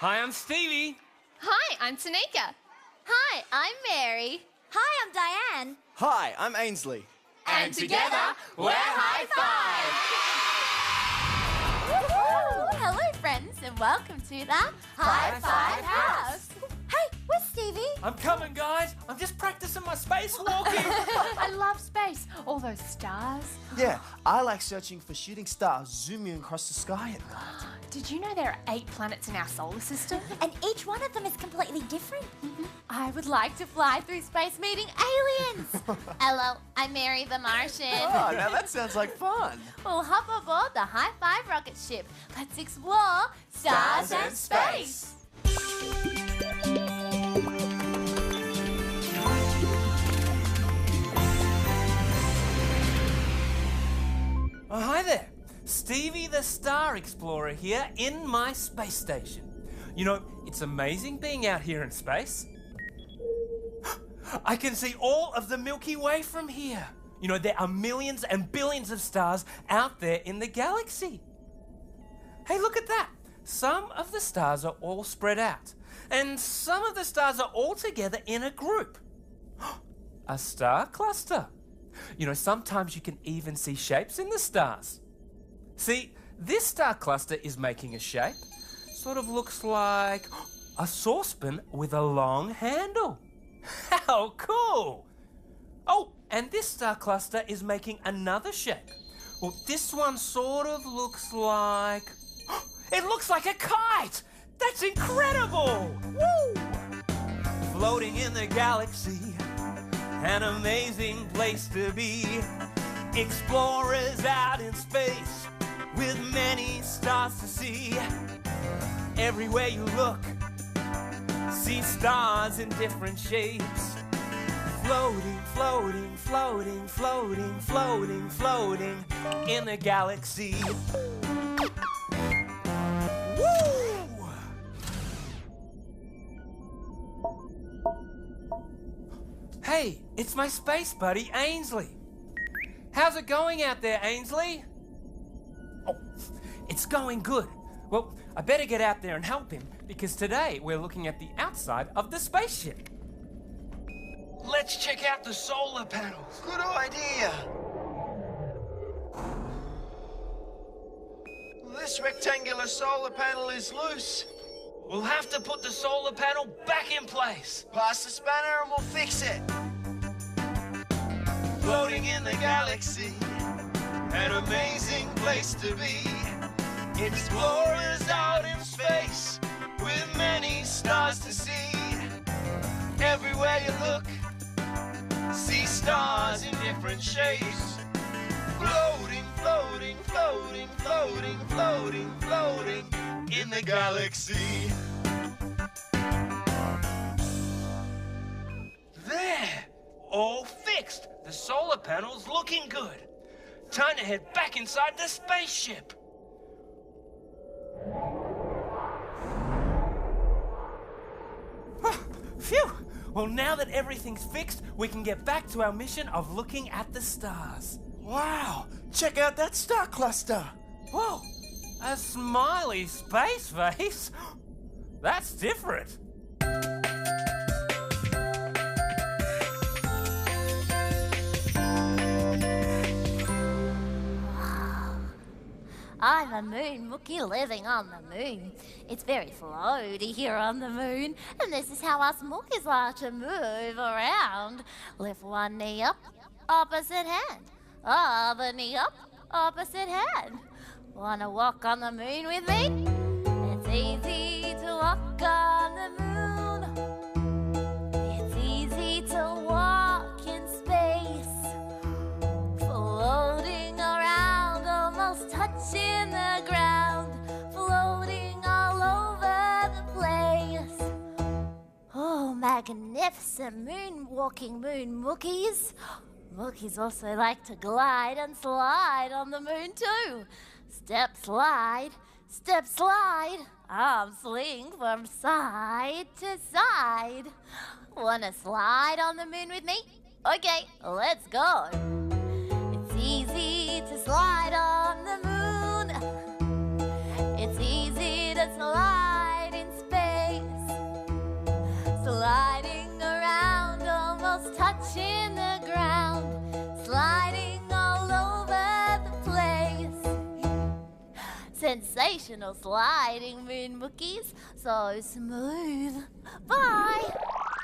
Hi, I'm Stevie. Hi, I'm Tanika. Hi, I'm Mary. Hi, I'm Diane. Hi, I'm Ainsley. And together, we're Hi-5. Hello, friends, and welcome to the Hi-5 House. Hey, where's Stevie? I'm coming, guys. I'm just practicing my spacewalking. I love space. All those stars. Yeah, I like searching for shooting stars zooming across the sky at night. Did you know there are 8 planets in our solar system? And each one of them is completely different. I would like to fly through space meeting aliens. Hello, I'm Mary the Martian. Oh, now that sounds like fun. We'll hop aboard the Hi-5 rocket ship. Let's explore stars and space. Oh, hi there. Stevie the Star Explorer here in my space station. You know, it's amazing being out here in space. I can see all of the Milky Way from here. You know, there are millions and billions of stars out there in the galaxy. Hey, look at that. Some of the stars are all spread out, and some of the stars are all together in a group. A star cluster. You know, sometimes you can even see shapes in the stars. See, this star cluster is making a shape. Sort of looks like a saucepan with a long handle. How cool! Oh, and this star cluster is making another shape. Well, this one sort of looks like... It looks like a kite! That's incredible! Woo! Floating in the galaxy, an amazing place to be. Explorers out in space with many stars to see. Everywhere you look, see stars in different shapes. Floating, floating, floating, floating, floating, floating in the galaxy. Woo! Hey, it's my space buddy, Ainsley. How's it going out there, Ainsley? Oh, it's going good. Well, I better get out there and help him, because today we're looking at the outside of the spaceship. Let's check out the solar panels. Good idea. This rectangular solar panel is loose. We'll have to put the solar panel back in place. Pass the spanner and we'll fix it. Floating in the galaxy, an amazing place to be. Explorers out in space with many stars to see. Everywhere you look, see stars in different shapes. Floating, floating, floating, floating, floating, floating in the galaxy. There! All fixed. The solar panel's looking good. Time to head back inside the spaceship. Phew! Well, now that everything's fixed, we can get back to our mission of looking at the stars. Wow, check out that star cluster. Whoa! A smiley space face? That's different. I'm a moon mookie living on the moon. It's very floaty here on the moon, and this is how us mookies like to move around. Lift one knee up, opposite hand. Other knee up, opposite hand. Wanna walk on the moon with me? It's easy to walk on the moon. It's easy to walk in space. Floating around, almost touching the ground. Floating all over the place. Oh, magnificent moonwalking moon mookies. Mookies also like to glide and slide on the moon too. Step slide, arms swing from side to side. Wanna slide on the moon with me? Okay, let's go. It's easy to slide on the moon. It's easy to slide in space. Sensational sliding, Moon Mookies. So smooth. Bye.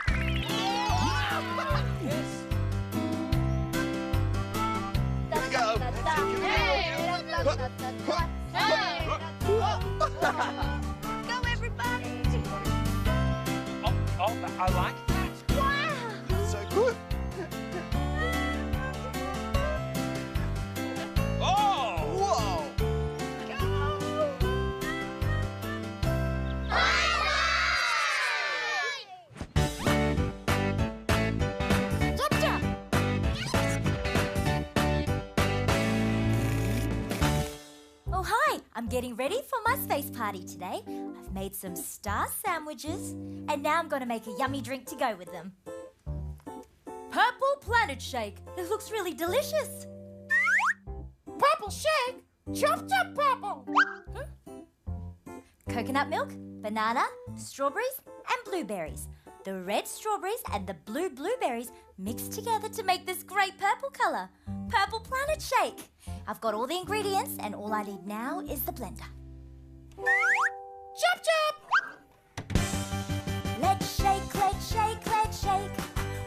Here we go. Go, everybody. Oh, I like that. Wow. So good. Oh! Whoa. Jump, jump. Oh, hi! I'm getting ready for my space party today. I've made some star sandwiches, and now I'm going to make a yummy drink to go with them. Purple Planet Shake. It looks really delicious. Purple shake? Chopped up purple. Coconut milk, banana, strawberries, and blueberries. The red strawberries and the blue blueberries mixed together to make this great purple colour. Purple Planet Shake. I've got all the ingredients, and all I need now is the blender. Chop chop. Let's shake, let's shake, let's shake.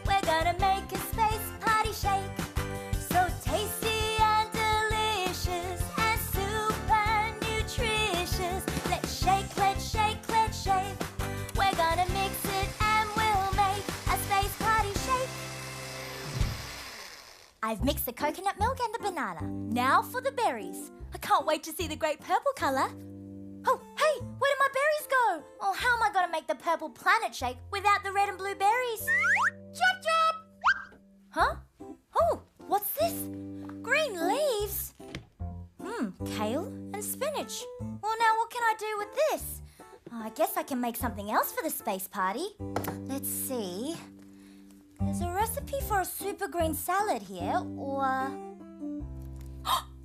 We're gonna make a space party shake. So tasty and delicious and super nutritious. Let's shake, let's shake, let's shake. We're gonna mix it and we'll make a space party shake. I've mixed the coconut milk and the banana. Now for the berries. I can't wait to see the great purple colour. Oh, hey, where did my berries go? Oh, how am I going to make the purple planet shake without the red and blue berries? Chop chop. Huh? Oh, what's this? Green leaves? Kale and spinach. Well, now what can I do with this? Oh, I guess I can make something else for the space party. Let's see. There's a recipe for a super green salad here, or...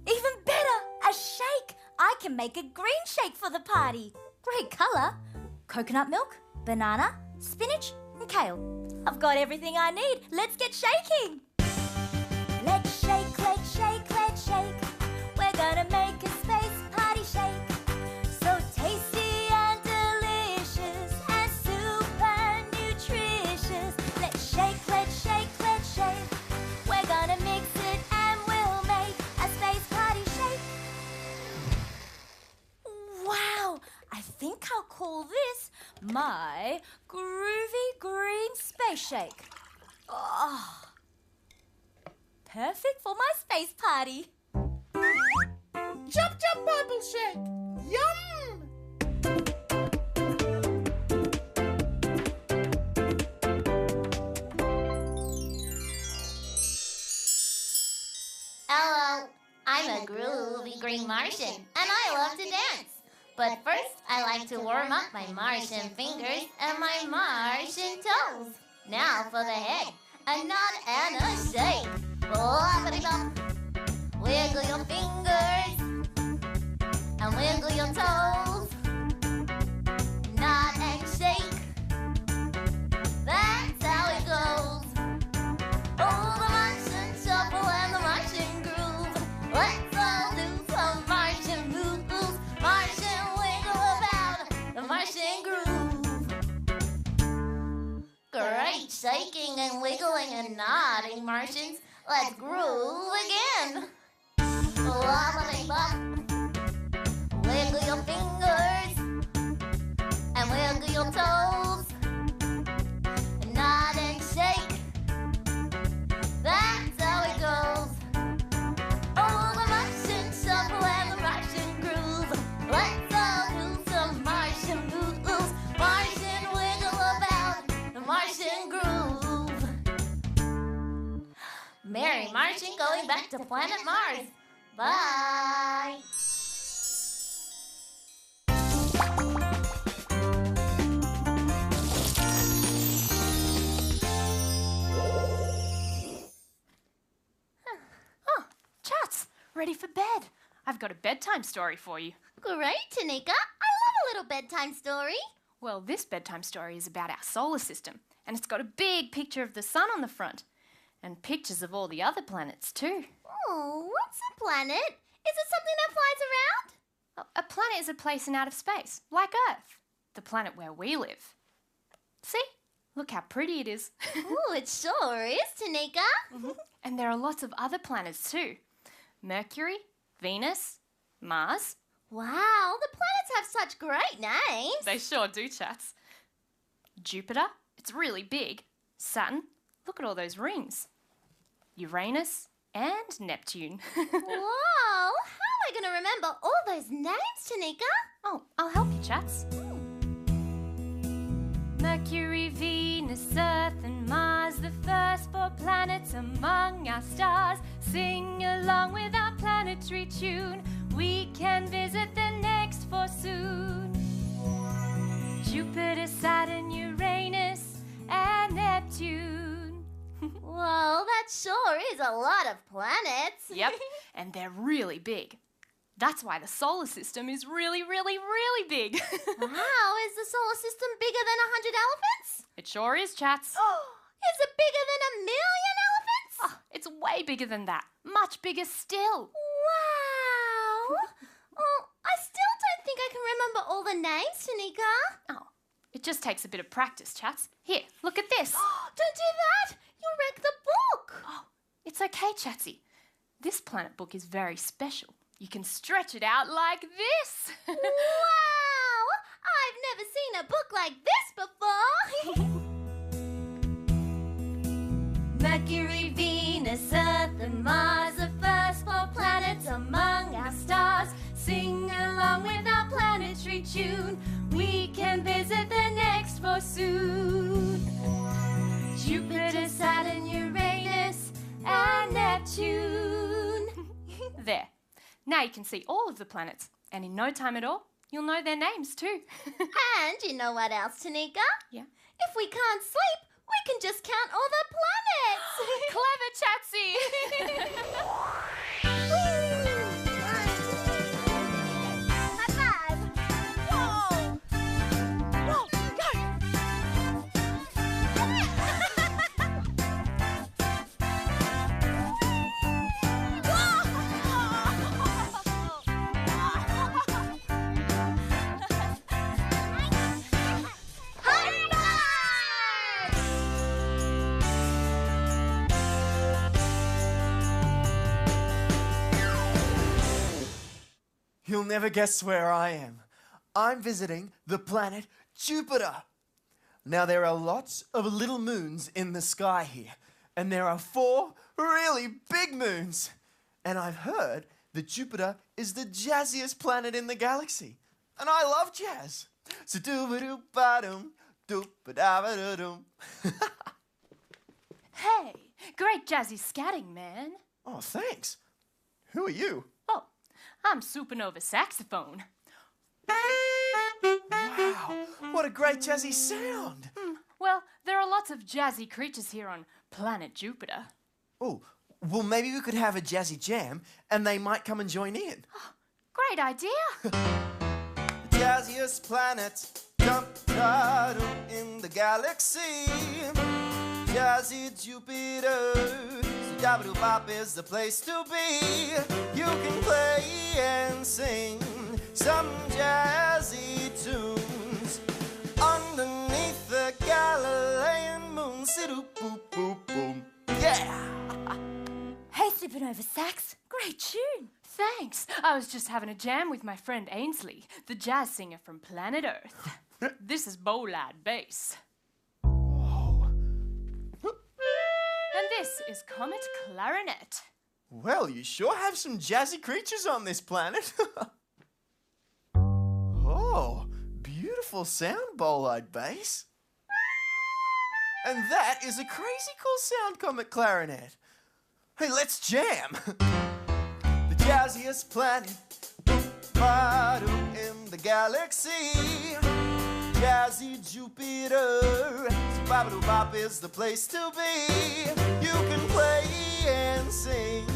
Even better, a shake! I can make a green shake for the party. Great colour. Coconut milk, banana, spinach and kale. I've got everything I need. Let's get shaking. Let's shake, let's shake, let's shake. We're gonna make a space party shake. So tasty and delicious and super nutritious. Let's shake, let's shake, let's shake. We're gonna mix it and we'll make a space party shake. Wow, I think I'll call this my groovy green space shake. Oh, perfect for my space party. Chop chop purple shake. Yum. Hello, I'm a groovy green Martian, and I love to dance. But first, I like to warm up my Martian fingers and my Martian toes. Now for the head, a nod and a shake. Blah-ba-dee-bum. Wiggle your fingers and wiggle your toes. Nod and shake. That's how it goes. Oh, the Martian shuffle and the Martian groove. Let's all do some Martian moves. Martian wiggle about the Martian groove. Great shaking and wiggling and nodding, Martians. Let's groove again. Wobble-dee-bop. Wiggle your fingers and wiggle your toes. Nod and shake. That's how it goes. Oh, the Martian shuffle and the Martian groove. Let's all do some Martian moves. Martian wiggle about the Martian groove. Merry marching going back to planet Mars. Bye. Chats, ready for bed. I've got a bedtime story for you. Great, Tanika. I love a little bedtime story. Well, this bedtime story is about our solar system, and it's got a big picture of the sun on the front, and pictures of all the other planets too. Oh, what's a planet? Is it something that flies around? A planet is a place in outer space, like Earth, the planet where we live. See? Look how pretty it is. Ooh, it sure is, Tanika. And there are lots of other planets too. Mercury, Venus, Mars. Wow, the planets have such great names. They sure do, chats. Jupiter, it's really big. Saturn, look at all those rings. Uranus and Neptune. Wow, how am I going to remember all those names, Tanika? Oh, I'll help you, chats. Mercury, Venus, Earth and Mars, the first 4 planets among our stars. Sing along with our planetary tune. We can visit the next 4 soon. Jupiter, Saturn, Uranus and Neptune. Well, that sure is a lot of planets. Yep, and they're really big. That's why the solar system is really, really, really big. Wow, is the solar system bigger than 100 elephants? It sure is, chats. Oh, is it bigger than 1,000,000 elephants? Oh, it's way bigger than that. Much bigger still. Wow. Well, I still don't think I can remember all the names, Tanika. Oh, it just takes a bit of practice, chats. Here, look at this. Don't do that. You'll wreck the book. Oh, it's okay, Chatsy. This planet book is very special. You can stretch it out like this. Wow! I've never seen a book like this before. Mercury, Venus, Earth and Mars, the first 4 planets among our stars. Sing along with our planetary tune. We can visit the next 4 soon. Jupiter, Saturn, Uranus and Neptune. There. Now you can see all of the planets, and in no time at all, you'll know their names too. And you know what else, Tanika? Yeah. If we can't sleep, we can just count all the planets. Clever, Chatsy! High five! Whoa! Whoa, You'll never guess where I am. I'm visiting the planet Jupiter. Now, there are lots of little moons in the sky here, and there are 4 really big moons. And I've heard that Jupiter is the jazziest planet in the galaxy. And I love jazz. So doo-ba-doo-ba-dum, doo-ba-da-ba-doo-dum. Hey, great jazzy scatting, man. Oh, thanks. Who are you? Oh, I'm Supernova Saxophone. Wow, what a great jazzy sound. Well, there are lots of jazzy creatures here on planet Jupiter. Oh, well, maybe we could have a jazzy jam and they might come and join in. Great idea. The jazziest planet in the galaxy. Jazzy Jupiter. Dabba-doo-bop is the place to be. You can play and sing some jazzy tunes underneath the Galilean moon. Boop-boop-boom. Yeah! Hey, Supernova Sax. Great tune. Thanks. I was just having a jam with my friend Ainsley, the jazz singer from planet Earth. This is Bolide bass. And this is Comet Clarinet. Well, you sure have some jazzy creatures on this planet. Oh, beautiful sound, Bolide bass. And that is a crazy cool sound, Comet Clarinet. Hey, let's jam. The jazziest planet in the galaxy. Jazzy Jupiter. Bop is the place to be. You can play and sing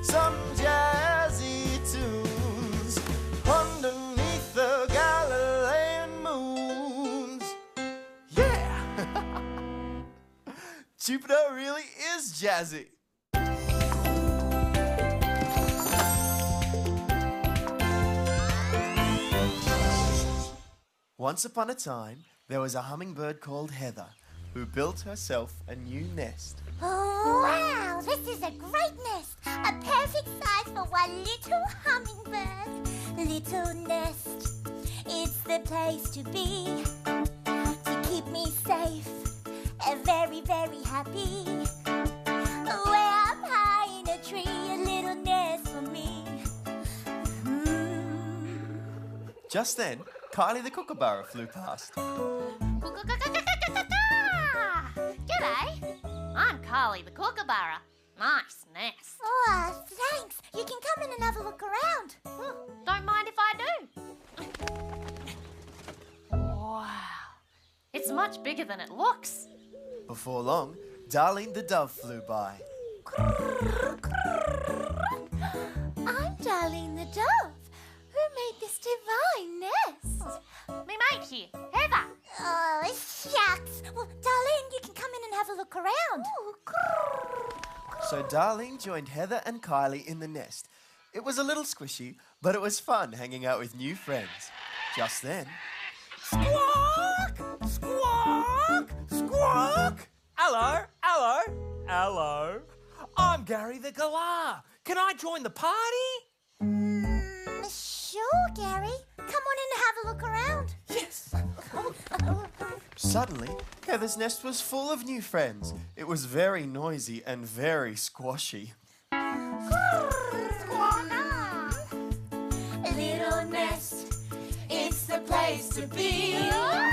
some jazzy tunes underneath the Galilean moons. Yeah! Jupiter really is jazzy. Once upon a time, there was a hummingbird called Heather who built herself a new nest. Oh, wow, this is a great nest. A perfect size for one little hummingbird. Little nest, it's the place to be. To keep me safe and very, very happy. Way up high in a tree, a little nest for me. Just then, Kylie the kookaburra flew past. G'day. I'm Carly the kookaburra. Nice nest. Oh, thanks. You can come in and have a look around. Don't mind if I do. Wow. It's much bigger than it looks. Before long, Darlene the dove flew by. I'm Darlene the dove. Who made this divine nest? Me mate here, Heather. Oh, shucks. Well, Darlene, you can come in and have a look around. So Darlene joined Heather and Kylie in the nest. It was a little squishy, but it was fun hanging out with new friends. Just then... Squawk! Squawk! Squawk! Hello, hello, hello. I'm Gary the Galah. Can I join the party? Sure, Gary. Come on in and have a look around. Yes. Suddenly, Heather's nest was full of new friends. It was very noisy and very squashy. Little nest, it's the place to be. To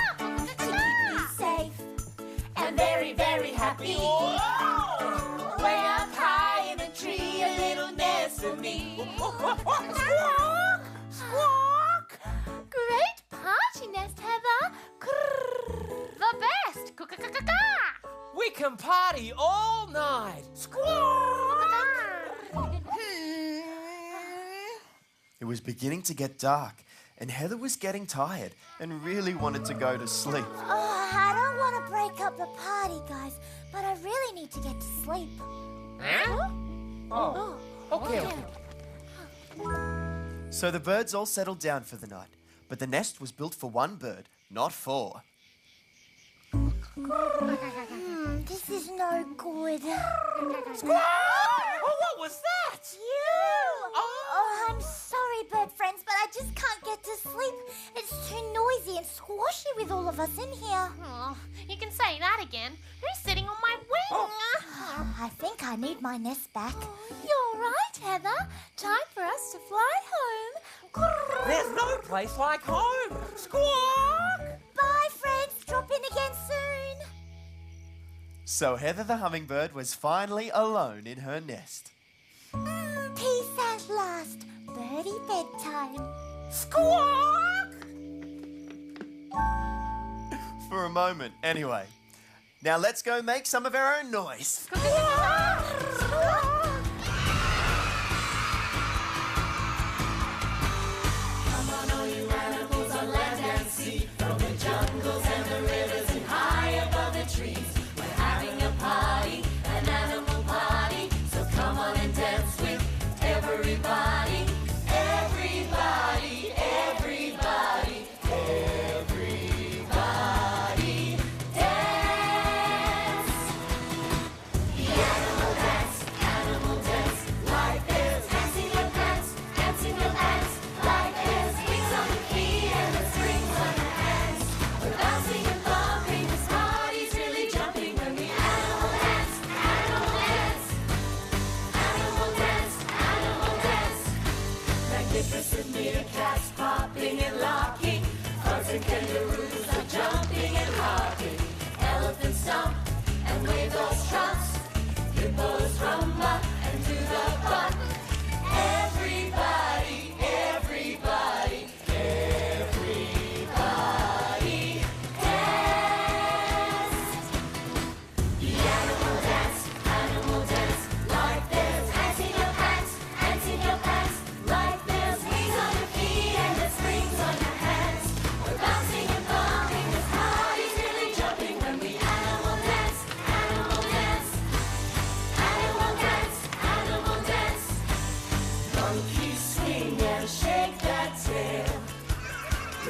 keep me safe and very, very happy. Way up high in a tree, a little nest for me. Squawk! Squawk! Great party nest, Heather. The best. We can party all night. Squawk! It was beginning to get dark, and Heather was getting tired and really wanted to go to sleep. Oh, I don't want to break up the party, guys, but I really need to get to sleep. Huh? Oh, okay. So the birds all settled down for the night, but the nest was built for one bird, not four. This is no good. Squawk! Oh, what was that? You! Oh, I'm sorry, bird friends, but I just can't get to sleep. It's too noisy and squashy with all of us in here. Oh, you can say that again. Who's sitting on my wing? I think I need my nest back. You're right, Heather. Time for us to fly home. There's no place like home. Squawk! Bye, friends. Drop in again soon. So Heather the hummingbird was finally alone in her nest. Peace at last. Birdie bedtime. Squawk! For a moment, anyway. Now let's go make some of our own noise.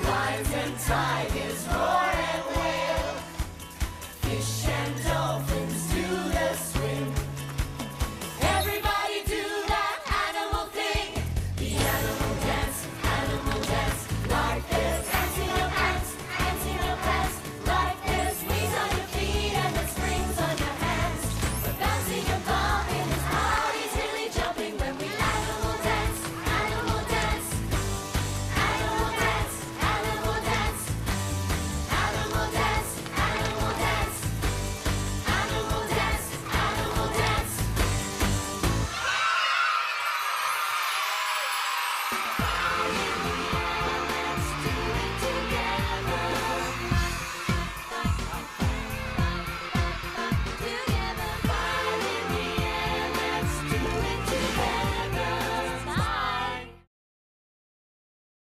Lions and tigers roar.